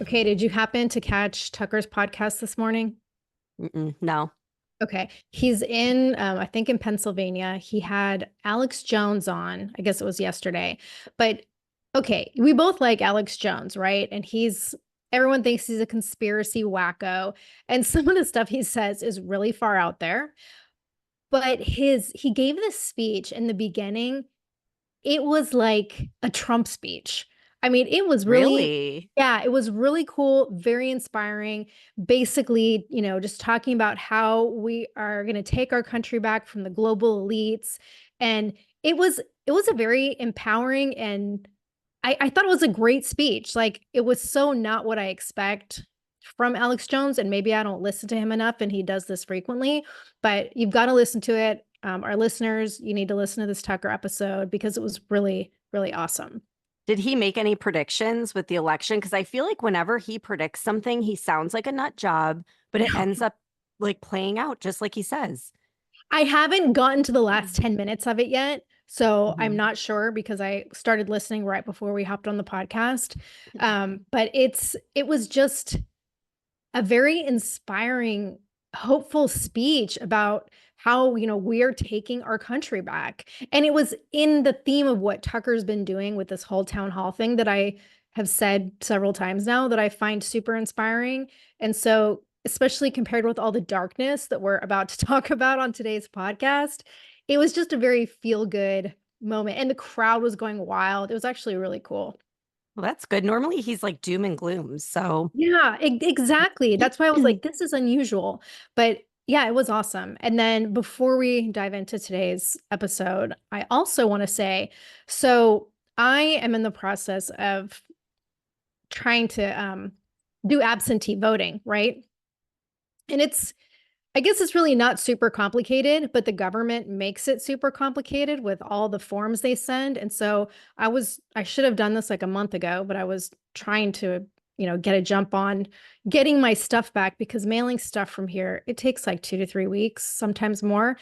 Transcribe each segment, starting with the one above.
Okay, did you happen to catch Tucker's podcast this morning? No. Okay, he's in, I think in Pennsylvania. He had Alex Jones on. I guess it was yesterday. But okay, we both like Alex Jones, right? And everyone thinks he's a conspiracy wacko. And some of the stuff he says is really far out there. But he gave this speech in the beginning. It was like a Trump speech. I mean, it was really, Really? yeah, it was really cool, very inspiring. Basically, just talking about how we are going to take our country back from the global elites. And it was a very empowering, and I thought it was a great speech. Like, it was so not what I expect from Alex Jones, and maybe I don't listen to him enough, and he does this frequently, but you've got to listen to it. Our listeners, you need to listen to this Tucker episode because it was really, really awesome. Did he make any predictions with the election? Because I feel like whenever he predicts something, he sounds like a nut job, but it ends up like playing out just like he says. I haven't gotten to the last 10 minutes of it yet, so I'm Mhm. not sure because I started listening right before we hopped on the podcast. But it was just a very inspiring, hopeful speech about how, we're taking our country back. And it was in the theme of what Tucker's been doing with this whole town hall thing that I have said several times now that I find super inspiring. And so, especially compared with all the darkness that we're about to talk about on today's podcast, it was just a very feel good moment. And the crowd was going wild. It was actually really cool. Well, that's good. Normally he's like doom and gloom. So Yeah, exactly. That's why I was like, this is unusual. But yeah, it was awesome. And then before we dive into today's episode, I also want to say, so I am in the process of trying to do absentee voting, right? And I guess it's really not super complicated, but the government makes it super complicated with all the forms they send. And so I should have done this like a month ago, but I was trying to, get a jump on getting my stuff back because mailing stuff from here, it takes like 2 to 3 weeks, sometimes more.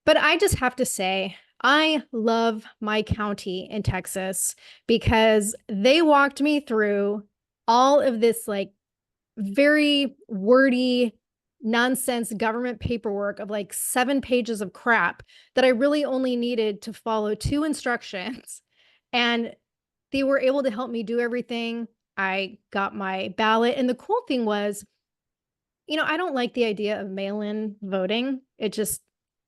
But I just have to say, I love my county in Texas because they walked me through all of this like very wordy nonsense government paperwork of like 7 pages of crap that I really only needed to follow two instructions. And they were able to help me do everything. I got my ballot. And the cool thing was, I don't like the idea of mail in voting. It's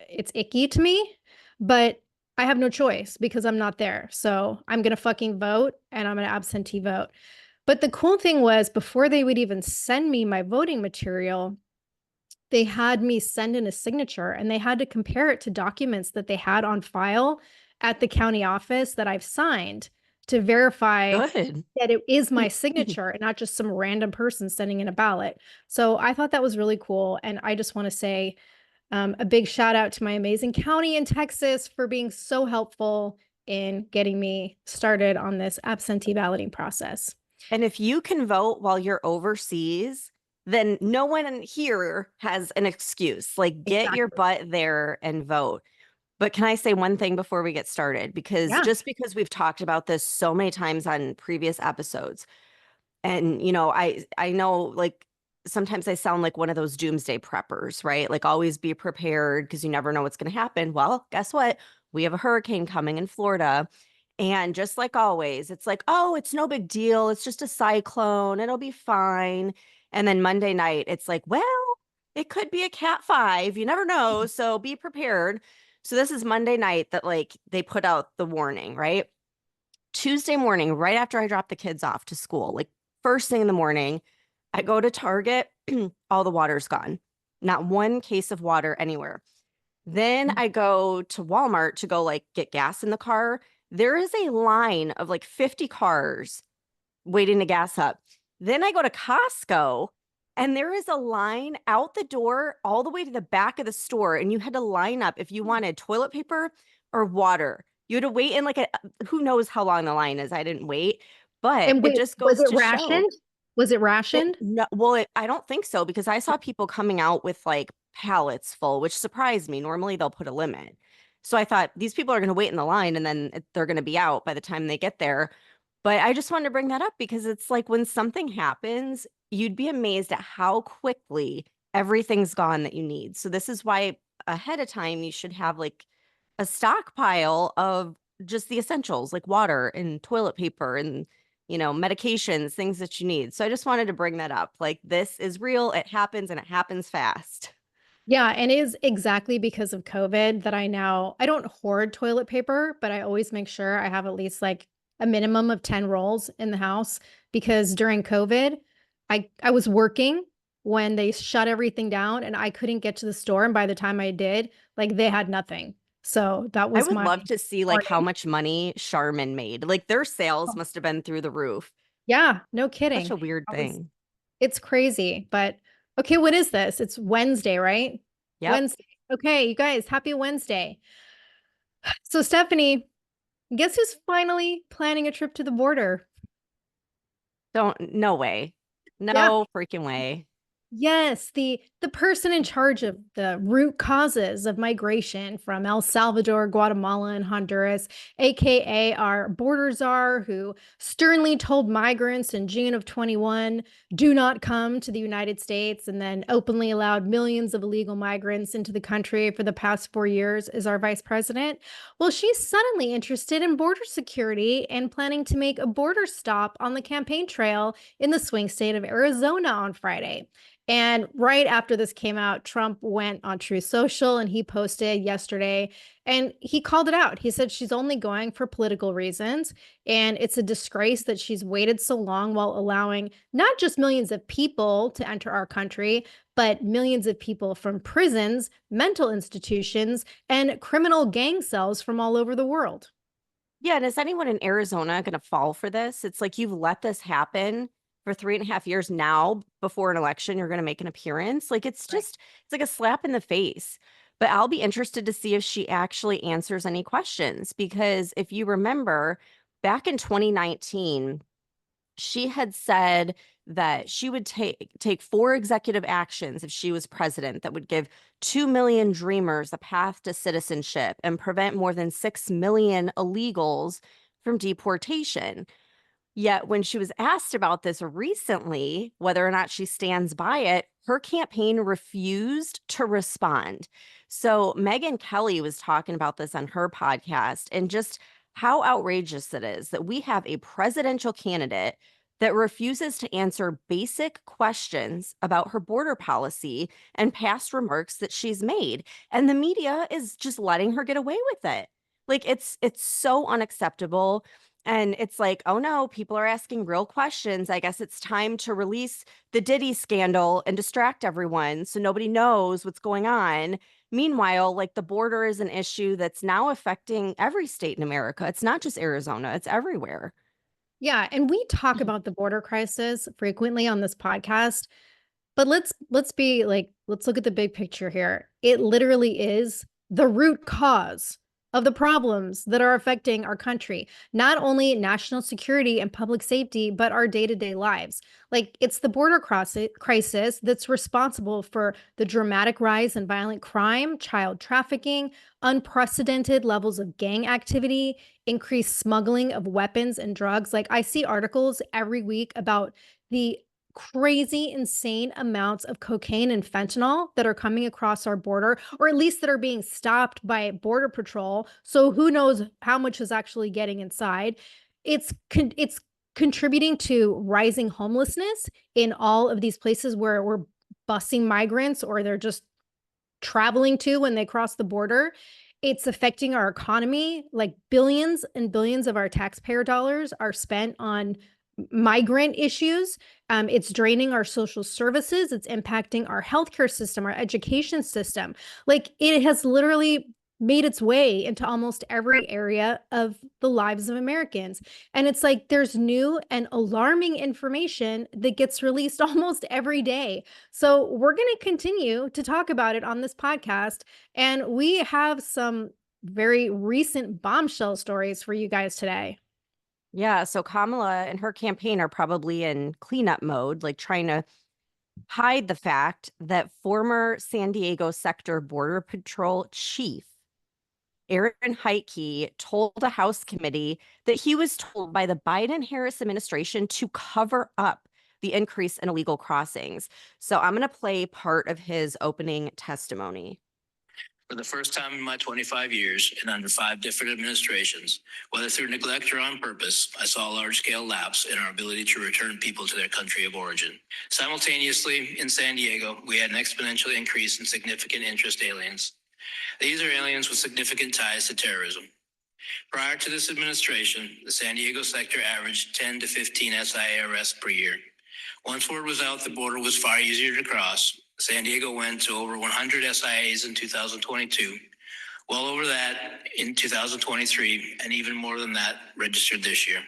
icky to me, but I have no choice because I'm not there. So I'm going to fucking vote and I'm going to absentee vote. But the cool thing was, before they would even send me my voting material, they had me send in a signature and they had to compare it to documents that they had on file at the county office that I've signed to verify good. that it is my signature and not just some random person sending in a ballot. So I thought that was really cool. And I just want to say a big shout out to my amazing county in Texas for being so helpful in getting me started on this absentee balloting process. And if you can vote while you're overseas, then no one here has an excuse. Like, get your Exactly. butt there and vote. But can I say one thing before we get started? Because Yeah. just because we've talked about this so many times on previous episodes, and I know like sometimes I sound like one of those doomsday preppers, right? Like always be prepared because you never know what's going to happen. Well, guess what? We have a hurricane coming in Florida. And just like always, it's like, oh, it's no big deal. It's just a cyclone. It'll be fine. And then Monday night, it's like, well, it could be a cat 5. You never know. So be prepared. So this is Monday night that like they put out the warning, right? Tuesday morning, right after I drop the kids off to school, like first thing in the morning, I go to Target, all the water's gone. Not one case of water anywhere. Then I go to Walmart to go like get gas in the car. There is a line of like 50 cars waiting to gas up. Then I go to Costco and there is a line out the door all the way to the back of the store. And you had to line up if you wanted toilet paper or water. You had to wait in like who knows how long the line is. I didn't wait, but And it wait, just was goes it to show rationed? Was it that rationed? no, well, I don't think so because I saw people coming out with like pallets full, which surprised me. Normally they'll put a limit. So I thought these people are going to wait in the line and then they're going to be out by the time they get there. But I just wanted to bring that up because it's like when something happens, you'd be amazed at how quickly everything's gone that you need. So this is why ahead of time you should have like a stockpile of just the essentials like water and toilet paper and medications, things that you need. So I just wanted to bring that up. Like this is real, it happens and it happens fast. Yeah, and it is exactly because of COVID that I don't hoard toilet paper, but I always make sure I have at least like a minimum of 10 rolls in the house because during COVID, I was working when they shut everything down and I couldn't get to the store, and by the time I did, like they had nothing. So that I was would my love to see like how hoarding. much money Charmin made. Like their sales Oh, must have been through the roof. yeah, no Such kidding. a weird I was thing. It's crazy, but okay, what is this? It's Wednesday, right? Yep. Wednesday. Okay, you guys, happy Wednesday. So, Stephanie, guess who's finally planning a trip to the border? No way. Yeah. No freaking way. Yes, the person in charge of the root causes of migration from El Salvador, Guatemala, and Honduras, aka our border czar, who sternly told migrants in June of 21, do not come to the United States, and then openly allowed millions of illegal migrants into the country for the past 4 years, is our vice president. Well, she's suddenly interested in border security and planning to make a border stop on the campaign trail in the swing state of Arizona on Friday. And right after this came out, Trump went on True Social and he posted yesterday and he called it out. He said she's only going for political reasons. And it's a disgrace that she's waited so long while allowing not just millions of people to enter our country, but millions of people from prisons, mental institutions, and criminal gang cells from all over the world. Yeah, and is anyone in Arizona going to fall for this? It's like you've let this happen for 3.5 years now. Before an election, you're going to make an appearance. Like Right. it's like a slap in the face. But I'll be interested to see if she actually answers any questions because if you remember back in 2019, she had said that she would take 4 executive actions if she was president that would give 2 million dreamers a path to citizenship and prevent more than 6 million illegals from deportation. Yet, when she was asked about this recently, whether or not she stands by it, her campaign refused to respond. So, Megyn Kelly was talking about this on her podcast and just how outrageous it is that we have a presidential candidate that refuses to answer basic questions about her border policy and past remarks that she's made. And the media is just letting her get away with it. Like it's so unacceptable. And it's like, oh no, people are asking real questions. I guess it's time to release the Diddy scandal and distract everyone so nobody knows what's going on. Meanwhile, like the border is an issue that's now affecting every state in America. It's not just Arizona, it's everywhere. Yeah, and we talk about the border crisis frequently on this podcast, but let's look at the big picture here. It literally is the root cause of the problems that are affecting our country, not only national security and public safety, but our day-to-day lives. Like it's the crisis that's responsible for the dramatic rise in violent crime, child trafficking, unprecedented levels of gang activity, increased smuggling of weapons and drugs. Like I see articles every week about the crazy, insane amounts of cocaine and fentanyl that are coming across our border, or at least that are being stopped by Border Patrol. So who knows how much is actually getting inside? It's contributing to rising homelessness in all of these places where we're busing migrants or they're just traveling to when they cross the border. It's affecting our economy. Like billions and billions of our taxpayer dollars are spent on migrant issues. It's draining our social services. It's impacting our healthcare system, our education system. Like it has literally made its way into almost every area of the lives of Americans. And it's like there's new and alarming information that gets released almost every day. So we're going to continue to talk about it on this podcast. And we have some very recent bombshell stories for you guys today. Yeah, so Kamala and her campaign are probably in cleanup mode, like trying to hide the fact that former San Diego sector border patrol chief Aaron Heike told a House committee that he was told by the Biden-Harris administration to cover up the increase in illegal crossings. So I'm going to play part of his opening testimony. For the first time in my 25 years and under 5 different administrations, whether through neglect or on purpose, I saw a large-scale lapse in our ability to return people to their country of origin. Simultaneously, in San Diego, we had an exponential increase in significant interest aliens. These are aliens with significant ties to terrorism. Prior to this administration, the San Diego sector averaged 10 to 15 SIA arrests per year. Once word was out the border was far easier to cross, San Diego went to over 100 SIAs in 2022, well over that in 2023, and even more than that registered this year.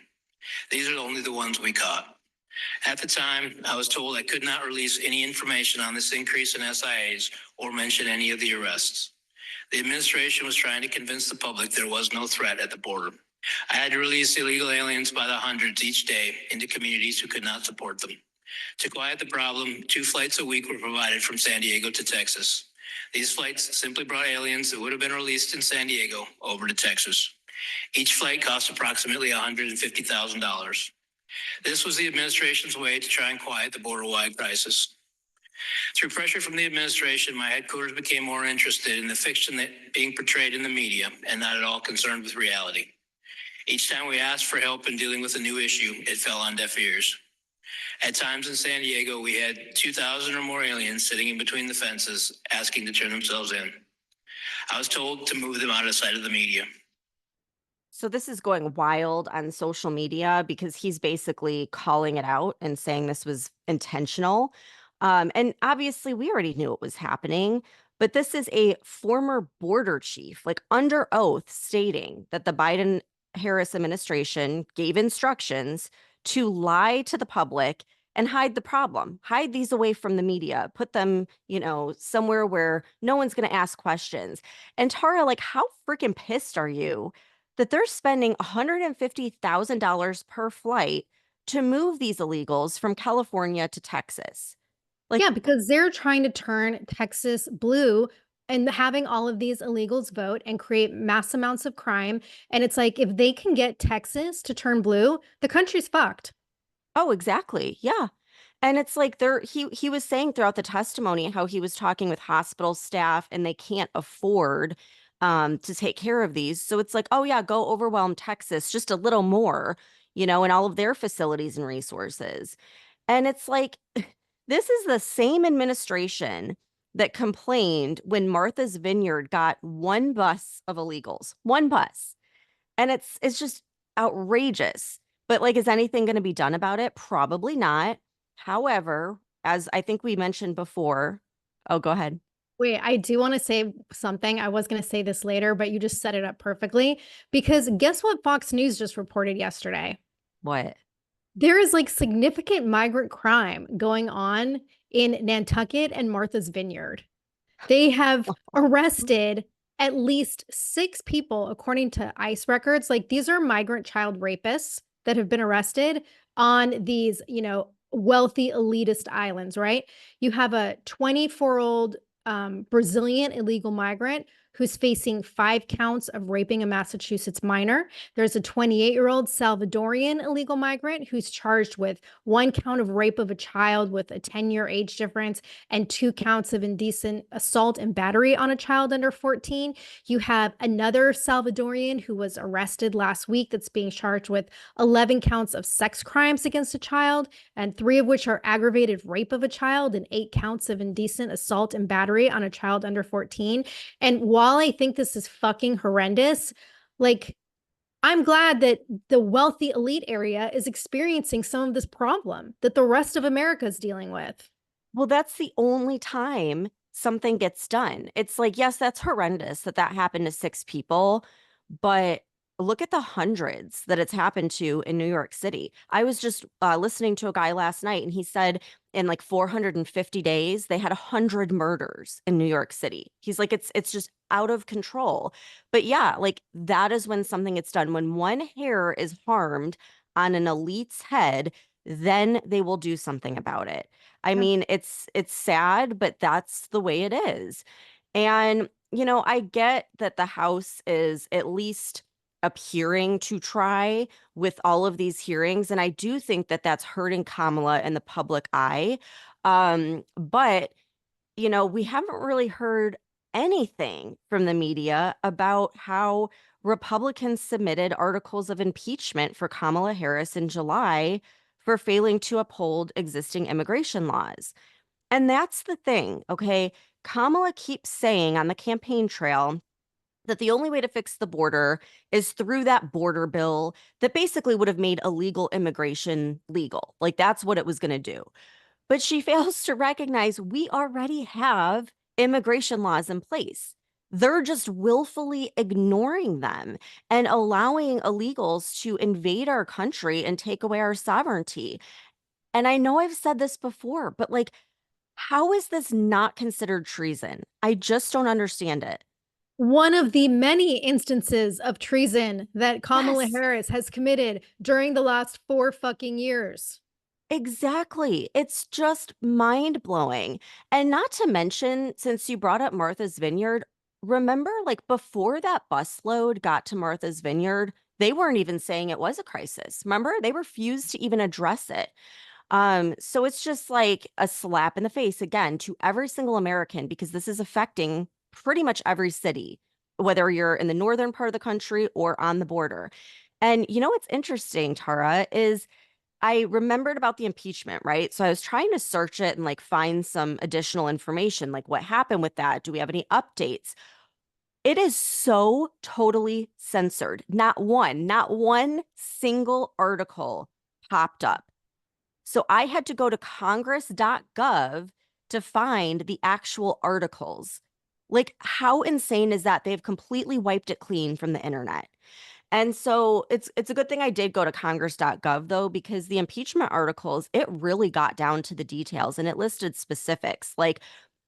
These are only the ones we caught. At the time, I was told I could not release any information on this increase in SIAs or mention any of the arrests. The administration was trying to convince the public there was no threat at the border. I had to release illegal aliens by the hundreds each day into communities who could not support them. To quiet the problem, 2 flights a week were provided from San Diego to Texas. These flights simply brought aliens that would have been released in San Diego over to Texas. Each flight cost approximately $150,000. This was the administration's way to try and quiet the border-wide crisis. Through pressure from the administration, my headquarters became more interested in the fiction that being portrayed in the media and not at all concerned with reality. Each time we asked for help in dealing with a new issue, it fell on deaf ears. At times in San Diego, we had 2,000 or more aliens sitting in between the fences, asking to turn themselves in. I was told to move them out of sight of the media. So this is going wild on social media because he's basically calling it out and saying this was intentional. And obviously, we already knew it was happening, but this is a former border chief, like under oath, stating that the Biden-Harris administration gave instructions to lie to the public and hide the problem, hide these away from the media, put them, somewhere where no one's going to ask questions. And Tara, like, how freaking pissed are you that they're spending $150,000 per flight to move these illegals from California to Texas? Yeah, because they're trying to turn Texas blue and having all of these illegals vote and create mass amounts of crime. And it's like, if they can get Texas to turn blue, the country's fucked. Oh, exactly. Yeah. And it's like he was saying throughout the testimony how he was talking with hospital staff and they can't afford to take care of these. So it's like, oh yeah, go overwhelm Texas just a little more, and all of their facilities and resources. And it's like, this is the same administration that complained when Martha's Vineyard got one bus of illegals, one bus. And it's just outrageous. But like, is anything going to be done about it? Probably not. However, as I think we mentioned before, oh, go ahead. Wait, I do want to say something. I was going to say this later, but you just set it up perfectly. Because guess what Fox News just reported yesterday? What? There is like significant migrant crime going on in Nantucket and Martha's Vineyard. They have arrested at least 6 people, according to ICE records. Like, these are migrant child rapists that have been arrested on these, wealthy elitist islands, right? You have a 24-year-old Brazilian illegal migrant who's facing 5 counts of raping a Massachusetts minor. There's a 28-year-old Salvadorian illegal migrant who's charged with 1 count of rape of a child with a 10-year age difference and 2 counts of indecent assault and battery on a child under 14. You have another Salvadorian who was arrested last week that's being charged with 11 counts of sex crimes against a child, and 3 of which are aggravated rape of a child, and 8 counts of indecent assault and battery on a child under 14. And while I think this is fucking horrendous, like, I'm glad that the wealthy elite area is experiencing some of this problem that the rest of America is dealing with. Well, that's the only time something gets done. It's like, yes, that's horrendous that happened to 6 people, but look at the hundreds that it's happened to in New York City. I was just listening to a guy last night, and he said in like 450 days, they had 100 murders in New York City. He's like, it's just out of control. But yeah, like, that is when something gets done. When one hair is harmed on an elite's head, then they will do something about it. I mean, it's sad, but that's the way it is. And I get that the House is at least appearing to try with all of these hearings. And I do think that that's hurting Kamala in the public eye. But we haven't really heard anything from the media about how Republicans submitted articles of impeachment for Kamala Harris in July for failing to uphold existing immigration laws. And that's the thing, okay? Kamala keeps saying on the campaign trail that the only way to fix the border is through that border bill that basically would have made illegal immigration legal. Like that's what it was going to do. But she fails to recognize we already have immigration laws in place. They're just willfully ignoring them and allowing illegals to invade our country and take away our sovereignty. And I know I've said this before, but like, how is this not considered treason? I just don't understand it. One of the many instances of treason that Kamala Yes. Harris has committed during the last 4 fucking years. Exactly. It's just mind blowing. And not to mention, since you brought up Martha's Vineyard, remember like before that busload got to Martha's Vineyard, they weren't even saying it was a crisis. Remember? They refused to even address it. So it's just like a slap in the face again to every single American because this is affecting pretty much every city, whether you're in the northern part of the country or on the border. And what's interesting, Tara, is I remembered about the impeachment, right? So I was trying to search it and like find some additional information, like what happened with that? Do we have any updates? It is so totally censored. Not one single article popped up. So I had to go to congress.gov to find the actual articles. Like, how insane is that? They've completely wiped it clean from the internet. And so it's a good thing I did go to congress.gov though, because the impeachment articles, it really got down to the details and it listed specifics like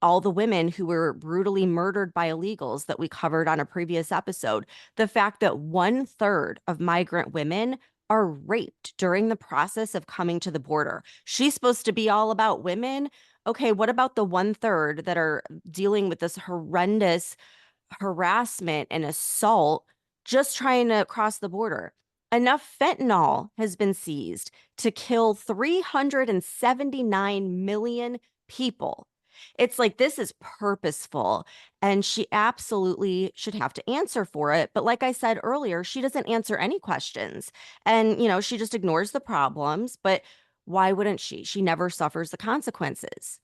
all the women who were brutally murdered by illegals that we covered on a previous episode. The fact that 1/3 of migrant women are raped during the process of coming to the border. She's supposed to be all about women. Okay, what about the 1/3 that are dealing with this horrendous harassment and assault just trying to cross the border? Enough fentanyl has been seized to kill 379 million people. It's like this is purposeful, and she absolutely should have to answer for it. But like I said earlier, she doesn't answer any questions. And, she just ignores the problems. But why wouldn't she? She never suffers the consequences.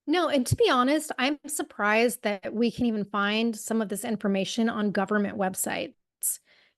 No, and to be honest, I'm surprised that we can even find some of this information on government websites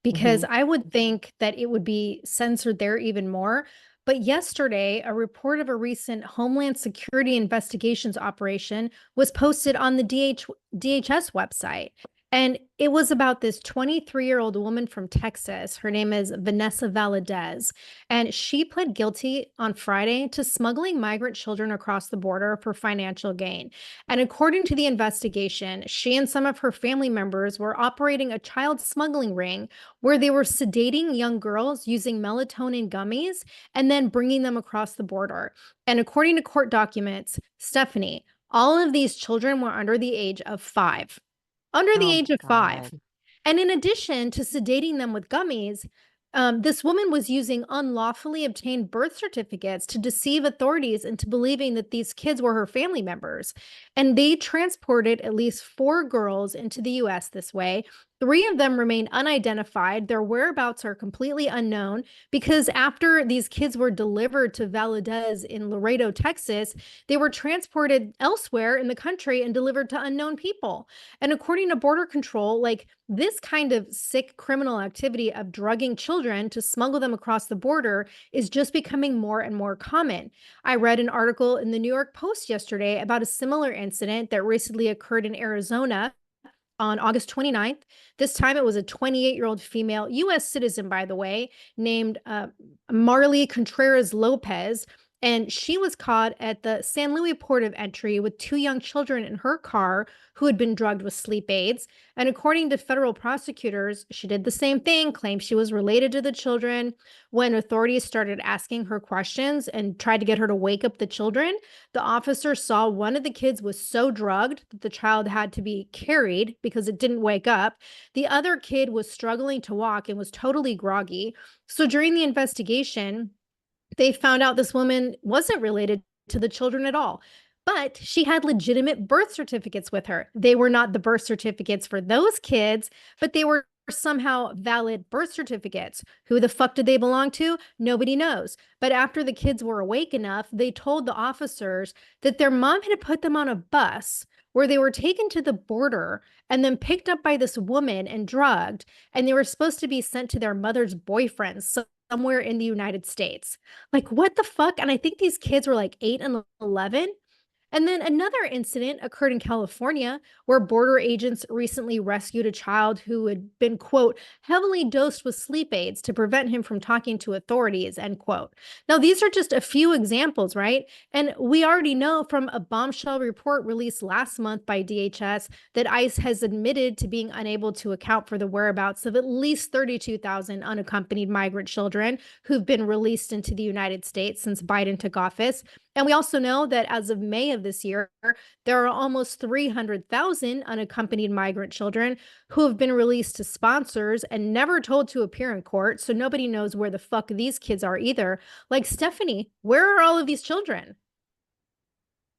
because Mhm. I would think that it would be censored there even more. But yesterday, a report of a recent Homeland Security investigations operation was posted on the DHS website. And it was about this 23-year-old woman from Texas. Her name is Vanessa Valadez. And she pled guilty on Friday to smuggling migrant children across the border for financial gain. And according to the investigation, she and some of her family members were operating a child smuggling ring where they were sedating young girls using melatonin gummies and then bringing them across the border. And according to court documents, Stephanie, all of these children were under the age of 5. Under the Oh age my of 5. God. And in addition to sedating them with gummies, this woman was using unlawfully obtained birth certificates to deceive authorities into believing that these kids were her family members. And they transported at least 4 girls into the US this way. 3 of them remain unidentified. Their whereabouts are completely unknown because after these kids were delivered to Valadez in Laredo, Texas, they were transported elsewhere in the country and delivered to unknown people. And according to Border Control, like this kind of sick criminal activity of drugging children to smuggle them across the border is just becoming more and more common. I read an article in the New York Post yesterday about a similar incident that recently occurred in Arizona on August 29th. This time it was a 28-year-old female US citizen, by the way, named Marley Contreras Lopez. And she was caught at the San Luis port of entry with two young children in her car who had been drugged with sleep aids. And according to federal prosecutors, she did the same thing, claimed she was related to the children. When authorities started asking her questions and tried to get her to wake up the children, the officer saw one of the kids was so drugged that the child had to be carried because it didn't wake up. The other kid was struggling to walk and was totally groggy. So during the investigation, they found out this woman wasn't related to the children at all, but she had legitimate birth certificates with her. They were not the birth certificates for those kids, but they were somehow valid birth certificates. Who the fuck did they belong to? Nobody knows. But after the kids were awake enough, they told the officers that their mom had put them on a bus where they were taken to the border and then picked up by this woman and drugged, and they were supposed to be sent to their mother's boyfriend somewhere in the United States. Like, what the fuck? And I think these kids were like 8 and 11. And then another incident occurred in California where border agents recently rescued a child who had been, quote, heavily dosed with sleep aids to prevent him from talking to authorities, end quote. Now, these are just a few examples, right? And we already know from a bombshell report released last month by DHS that ICE has admitted to being unable to account for the whereabouts of at least 32,000 unaccompanied migrant children who've been released into the United States since Biden took office. And we also know that as of May of this year, there are almost 300,000 unaccompanied migrant children who have been released to sponsors and never told to appear in court. So nobody knows where the fuck these kids are either. Like, Stephanie, where are all of these children?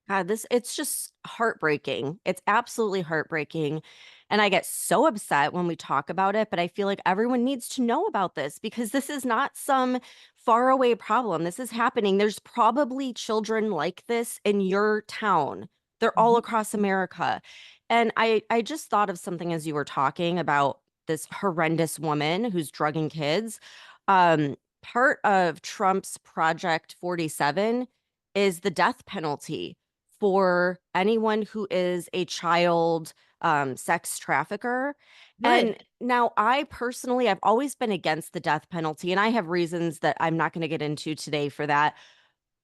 God, it's just heartbreaking. It's absolutely heartbreaking. And I get so upset when we talk about it, but I feel like everyone needs to know about this because this is not some faraway problem. This is happening. There's probably children like this in your town. They're all across America. And I just thought of something as you were talking about this horrendous woman who's drugging kids. Part of Trump's Project 47 is the death penalty for anyone who is a child sex trafficker. Good. And now I personally, I've always been against the death penalty, and I have reasons that I'm not going to get into today for that.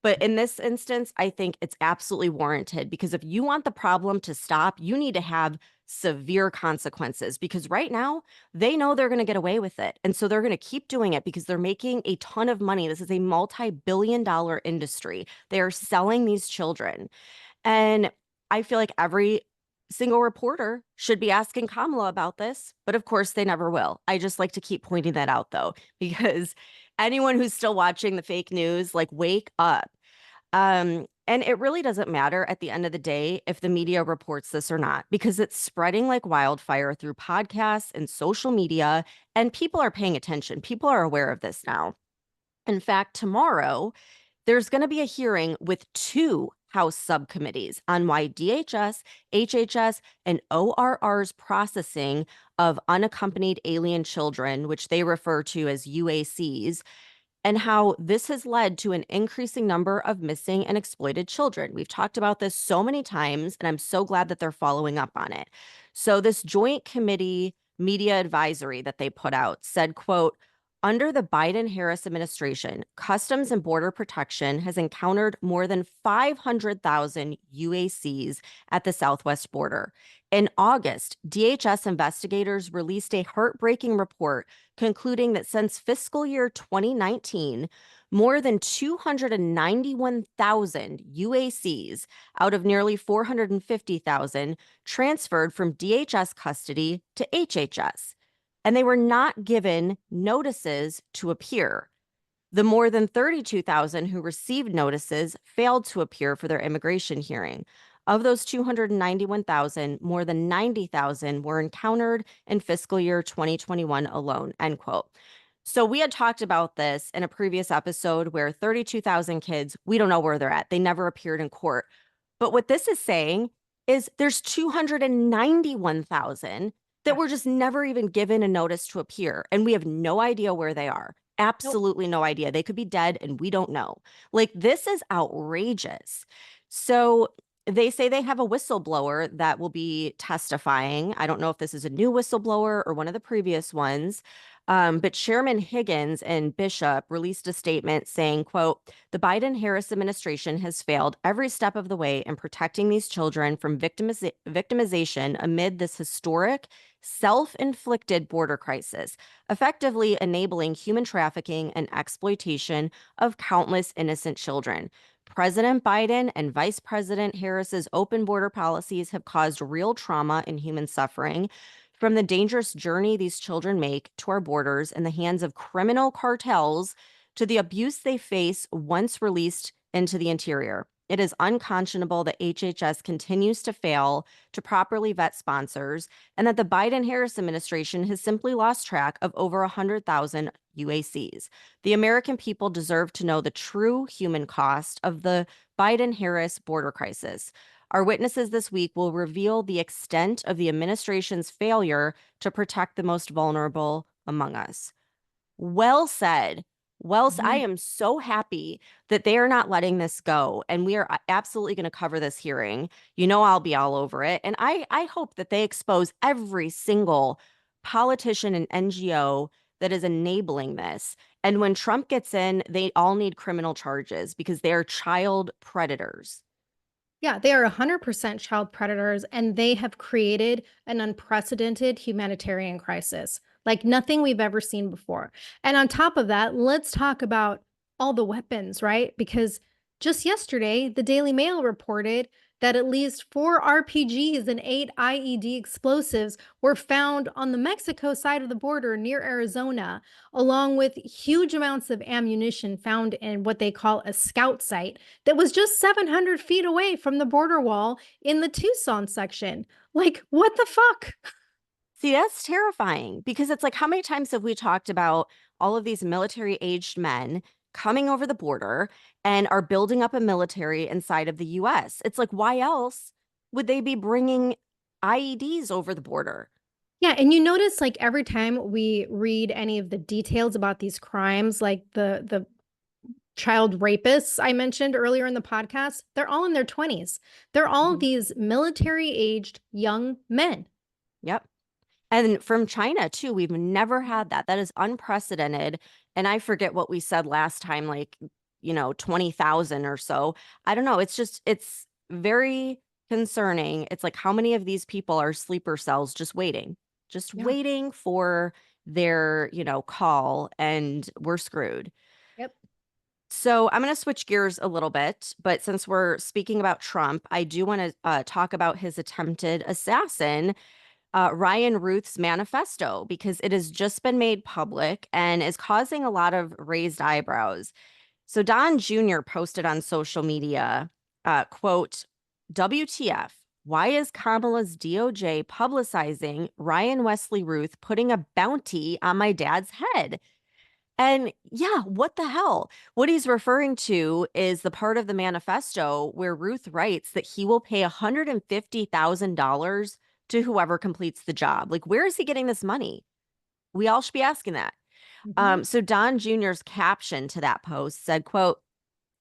But in this instance, I think it's absolutely warranted because if you want the problem to stop, you need to have severe consequences because right now they know they're going to get away with it. And so they're going to keep doing it because they're making a ton of money. This is a multi-billion-dollar industry. They are selling these children. And I feel like every single reporter should be asking Kamala about this, but of course they never will. I just like to keep pointing that out though, because anyone who's still watching the fake news, like, wake up. And it really doesn't matter at the end of the day if the media reports this or not, because it's spreading like wildfire through podcasts and social media, and people are paying attention. People are aware of this now. In fact, tomorrow, there's going to be a hearing with two House subcommittees on why DHS, HHS, and ORR's processing of unaccompanied alien children, which they refer to as UACs, and how this has led to an increasing number of missing and exploited children. We've talked about this so many times, and I'm so glad that they're following up on it. So this joint committee media advisory that they put out said, quote, under the Biden-Harris administration, Customs and Border Protection has encountered more than 500,000 UACs at the southwest border. In August, DHS investigators released a heartbreaking report concluding that since fiscal year 2019, more than 291,000 UACs out of nearly 450,000 transferred from DHS custody to HHS, and they were not given notices to appear. The more than 32,000 who received notices failed to appear for their immigration hearing. Of those 291,000, more than 90,000 were encountered in fiscal year 2021 alone, end quote. So we had talked about this in a previous episode where 32,000 kids, we don't know where they're at. They never appeared in court. But what this is saying is there's 291,000 that were just never even given a notice to appear. And we have no idea where they are. Absolutely no idea. They could be dead and we don't know. Like, this is outrageous. So they say they have a whistleblower that will be testifying. I don't know if this is a new whistleblower or one of the previous ones. But Chairman Higgins and Bishop released a statement saying, quote, the Biden-Harris administration has failed every step of the way in protecting these children from victimization amid this historic, self-inflicted border crisis, effectively enabling human trafficking and exploitation of countless innocent children. President Biden and Vice President Harris's open border policies have caused real trauma and human suffering, from the dangerous journey these children make to our borders in the hands of criminal cartels to the abuse they face once released into the interior. It is unconscionable that HHS continues to fail to properly vet sponsors and that the Biden-Harris administration has simply lost track of over 100,000 UACs. The American people deserve to know the true human cost of the Biden-Harris border crisis. Our witnesses this week will reveal the extent of the administration's failure to protect the most vulnerable among us. Well said. I am so happy that they are not letting this go. And we are absolutely going to cover this hearing. You know, I'll be all over it. And I hope that they expose every single politician and NGO that is enabling this. And when Trump gets in, they all need criminal charges because they are child predators. Yeah, they are 100% child predators, and they have created an unprecedented humanitarian crisis, like nothing we've ever seen before. And on top of that, let's talk about all the weapons, right? Because just yesterday, the Daily Mail reported that at least 4 RPGs and 8 IED explosives were found on the Mexico side of the border near Arizona, along with huge amounts of ammunition found in what they call a scout site that was just 700 feet away from the border wall in the Tucson section. Like, what the fuck? See, that's terrifying because it's like, how many times have we talked about all of these military-aged men coming over the border and are building up a military inside of the US? It's like, why else would they be bringing IEDs over the border? Yeah, and you notice like every time we read any of the details about these crimes, like the child rapists I mentioned earlier in the podcast, they're all in their 20s. They're all these military-aged young men. Yep. And from China, too, we've never had that. That is unprecedented. And I forget what we said last time, like, 20,000 or so. I don't know. It's very concerning. It's like, how many of these people are sleeper cells just waiting Yeah. for their, call, and we're screwed. Yep. So I'm going to switch gears a little bit, but since we're speaking about Trump, I do want to talk about his attempted assassin, Ryan Routh's manifesto, because it has just been made public and is causing a lot of raised eyebrows. So Don Jr. posted on social media, quote, WTF, why is Kamala's DOJ publicizing Ryan Wesley Routh putting a bounty on my dad's head? And yeah, what the hell? What he's referring to is the part of the manifesto where Routh writes that he will pay $150,000 to whoever completes the job. Like, where is he getting this money? We all should be asking that. So Don Jr.'s caption to that post said, quote,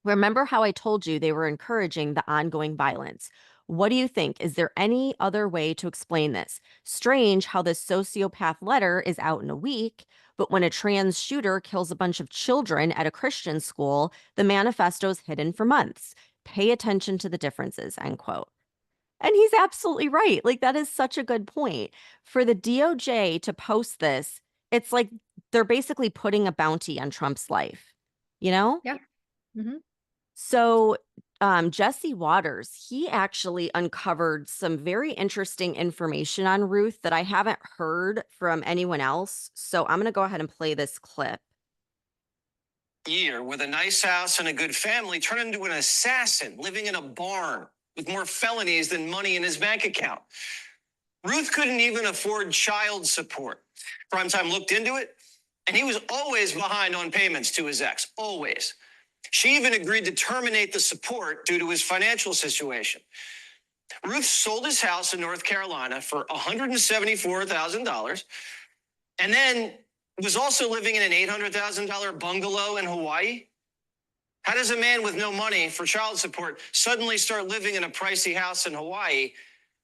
remember how I told you they were encouraging the ongoing violence? What do you think? Is there any other way to explain this? Strange how this sociopath letter is out in a week, but when a trans shooter kills a bunch of children at a Christian school, the manifesto's hidden for months. Pay attention to the differences, end quote. And he's absolutely right. Like, that is such a good point. For the DOJ to post this, it's like they're basically putting a bounty on Trump's life, Yeah. So Jesse Waters, he actually uncovered some very interesting information on Routh that I haven't heard from anyone else. So I'm going to go ahead and play this clip. Year with a nice house and a good family turned into an assassin living in a barn with more felonies than money in his bank account. Routh couldn't even afford child support. Primetime looked into it, and he was always behind on payments to his ex, always. She even agreed to terminate the support due to his financial situation. Routh sold his house in North Carolina for $174,000 and then was also living in an $800,000 bungalow in Hawaii. How does a man with no money for child support suddenly start living in a pricey house in Hawaii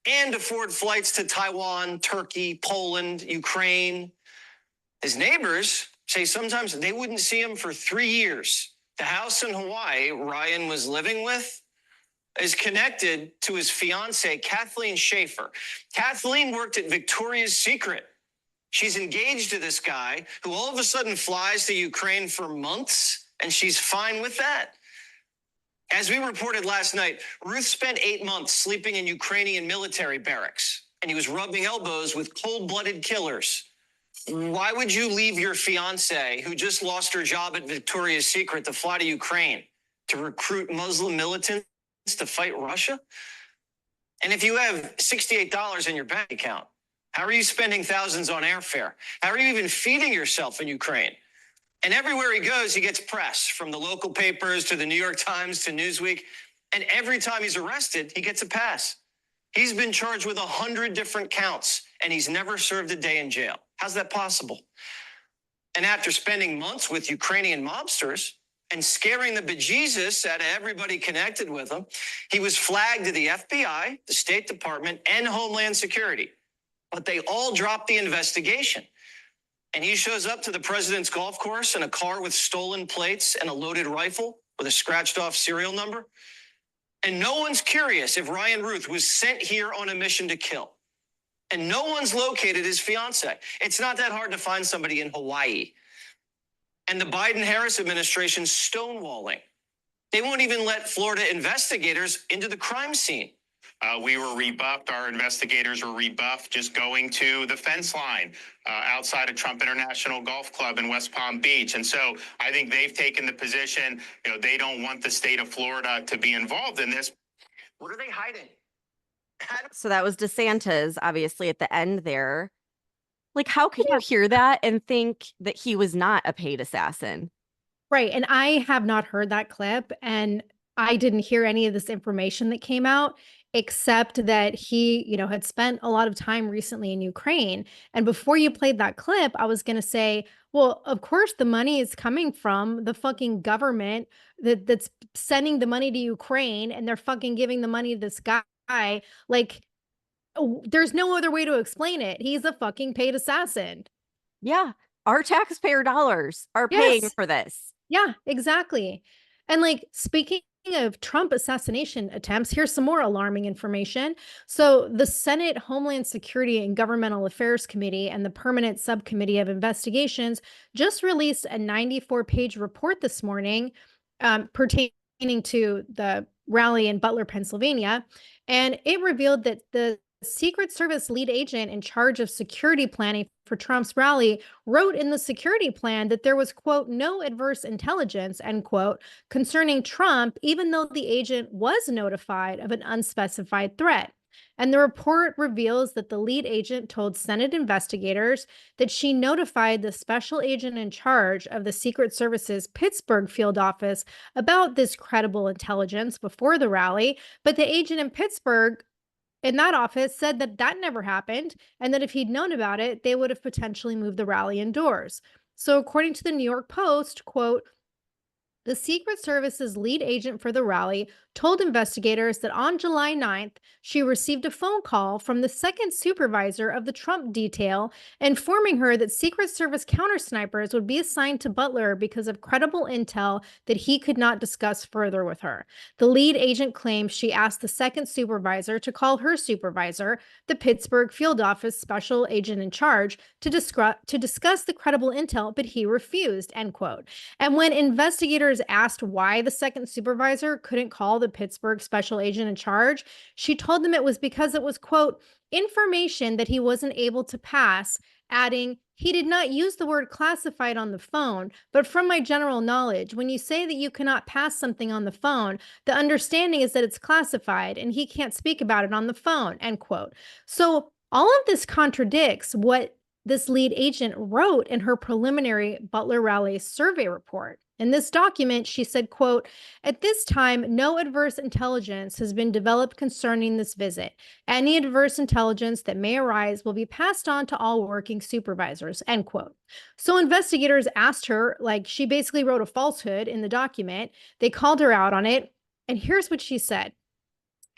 and afford flights to Taiwan, Turkey, Poland, Ukraine? His neighbors say sometimes they wouldn't see him for 3 years. The house in Hawaii Ryan was living with is connected to his fiancee, Kathleen Schaefer. Kathleen worked at Victoria's Secret. She's engaged to this guy who all of a sudden flies to Ukraine for months, and she's fine with that. As we reported last night, Ruth spent 8 months sleeping in Ukrainian military barracks, and he was rubbing elbows with cold-blooded killers. Why would you leave your fiance, who just lost her job at Victoria's Secret, to fly to Ukraine to recruit Muslim militants to fight Russia? And if you have $68 in your bank account, how are you spending thousands on airfare? How are you even feeding yourself in Ukraine? And everywhere he goes, he gets press, from the local papers to the New York Times to Newsweek. And every time he's arrested, he gets a pass. He's been charged with 100 different counts, and he's never served a day in jail. How's that possible? And after spending months with Ukrainian mobsters and scaring the bejesus out of everybody connected with him, he was flagged to the FBI, the State Department, and Homeland Security. But they all dropped the investigation. And he shows up to the president's golf course in a car with stolen plates and a loaded rifle with a scratched off serial number. And no one's curious if Ryan Routh was sent here on a mission to kill. And no one's located his fiance. It's not that hard to find somebody in Hawaii. And the Biden-Harris administration stonewalling. They won't even let Florida investigators into the crime scene. We were rebuffed. Our investigators were rebuffed just going to the fence line outside of Trump International Golf Club in West Palm Beach. And so I think they've taken the position, they don't want the state of Florida to be involved in this. What are they hiding? So that was DeSantis, obviously, at the end there. Like, how can you hear that and think that he was not a paid assassin? Right. And I have not heard that clip, and I didn't hear any of this information that came out, except that he, had spent a lot of time recently in Ukraine. And before you played that clip, I was going to say, well, of course, the money is coming from the fucking government that's sending the money to Ukraine, and they're fucking giving the money to this guy. Like, there's no other way to explain it. He's a fucking paid assassin. Yeah. Our taxpayer dollars are paying for this. Yeah, exactly. And speaking of Trump assassination attempts, here's some more alarming information. So the Senate Homeland Security and Governmental Affairs Committee and the Permanent Subcommittee of Investigations just released a 94-page report this morning pertaining to the rally in Butler, Pennsylvania. And it revealed that the Secret Service lead agent in charge of security planning for Trump's rally wrote in the security plan that there was, quote, no adverse intelligence, end quote, concerning Trump, even though the agent was notified of an unspecified threat. And the report reveals that the lead agent told Senate investigators that she notified the special agent in charge of the Secret Service's Pittsburgh field office about this credible intelligence before the rally, but the agent in Pittsburgh in that office said that that never happened, and that if he'd known about it, they would have potentially moved the rally indoors. So according to the New York Post, quote, the Secret Service's lead agent for the rally told investigators that on July 9th, she received a phone call from the second supervisor of the Trump detail informing her that Secret Service counter-snipers would be assigned to Butler because of credible intel that he could not discuss further with her. The lead agent claims she asked the second supervisor to call her supervisor, the Pittsburgh field office special agent in charge, to discuss the credible intel, but he refused, end quote. And when investigators asked why the second supervisor couldn't call the Pittsburgh special agent in charge, she told them it was because it was, quote, information that he wasn't able to pass, adding, he did not use the word classified on the phone, but from my general knowledge, when you say that you cannot pass something on the phone, the understanding is that it's classified and he can't speak about it on the phone, end quote. So all of this contradicts what this lead agent wrote in her preliminary Butler rally survey report. In this document, she said, quote, at this time, no adverse intelligence has been developed concerning this visit. Any adverse intelligence that may arise will be passed on to all working supervisors, end quote. So investigators asked her, she basically wrote a falsehood in the document. They called her out on it. And here's what she said.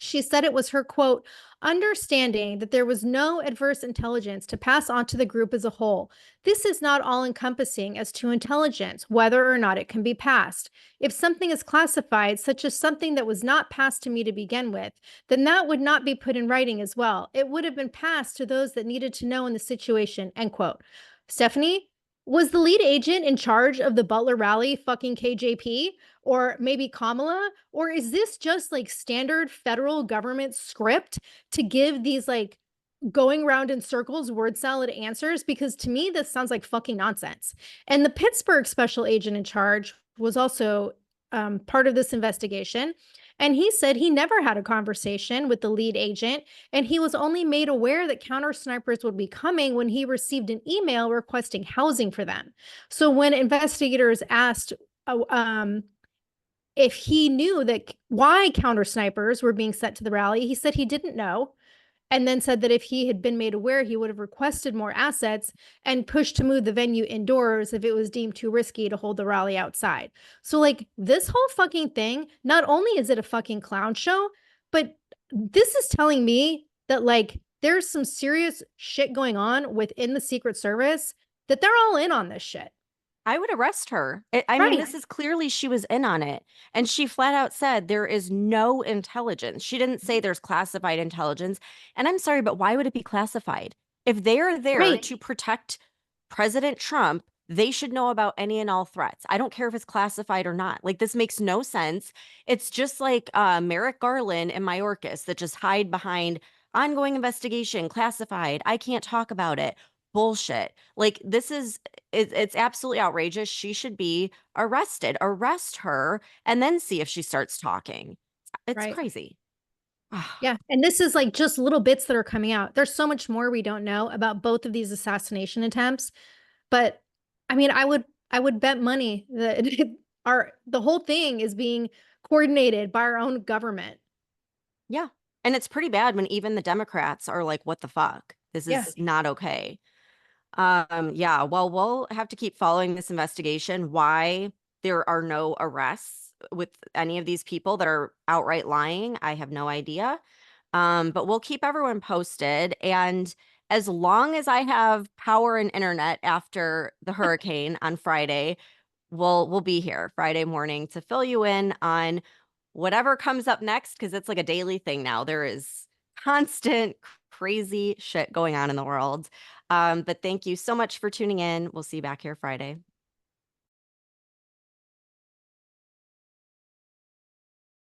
She said it was her, quote, understanding that there was no adverse intelligence to pass on to the group as a whole. This is not all encompassing as to intelligence, whether or not it can be passed. If something is classified, such as something that was not passed to me to begin with, then that would not be put in writing as well. It would have been passed to those that needed to know in the situation, end quote. Stephanie, was the lead agent in charge of the Butler rally fucking KJP? Or maybe Kamala? Or is this just like standard federal government script to give these like going around in circles word salad answers? Because to me, this sounds like fucking nonsense. And the Pittsburgh special agent in charge was also part of this investigation. And he said he never had a conversation with the lead agent, and he was only made aware that counter snipers would be coming when he received an email requesting housing for them. So when investigators asked if he knew that why counter snipers were being sent to the rally, he said he didn't know, and then said that if he had been made aware, he would have requested more assets and pushed to move the venue indoors if it was deemed too risky to hold the rally outside. So, like, this whole fucking thing, not only is it a fucking clown show, but this is telling me that, like, there's some serious shit going on within the Secret Service, that they're all in on this shit. I would arrest her. I mean, this is clearly she was in on it. And she flat out said there is no intelligence. She didn't say there's classified intelligence. And I'm sorry, but why would it be classified? If they're there to protect President Trump, they should know about any and all threats. I don't care if it's classified or not. Like, this makes no sense. It's just like Merrick Garland and Mayorkas that just hide behind ongoing investigation, classified. I can't talk about it. Bullshit. Like, this is it's absolutely outrageous. She should be arrested. Arrest her and then see if she starts talking. It's crazy. Yeah. And this is like just little bits that are coming out. There's so much more we don't know about both of these assassination attempts. But I mean, I would bet money that the whole thing is being coordinated by our own government. Yeah. And it's pretty bad when even the Democrats are like, what the fuck? This is not okay. Yeah, well, we'll have to keep following this investigation, why there are no arrests with any of these people that are outright lying. I have no idea. But we'll keep everyone posted. And as long as I have power and internet after the hurricane on Friday, we'll be here Friday morning to fill you in on whatever comes up next, because it's like a daily thing now. There is constant crazy shit going on in the world. But thank you so much for tuning in. We'll see you back here Friday.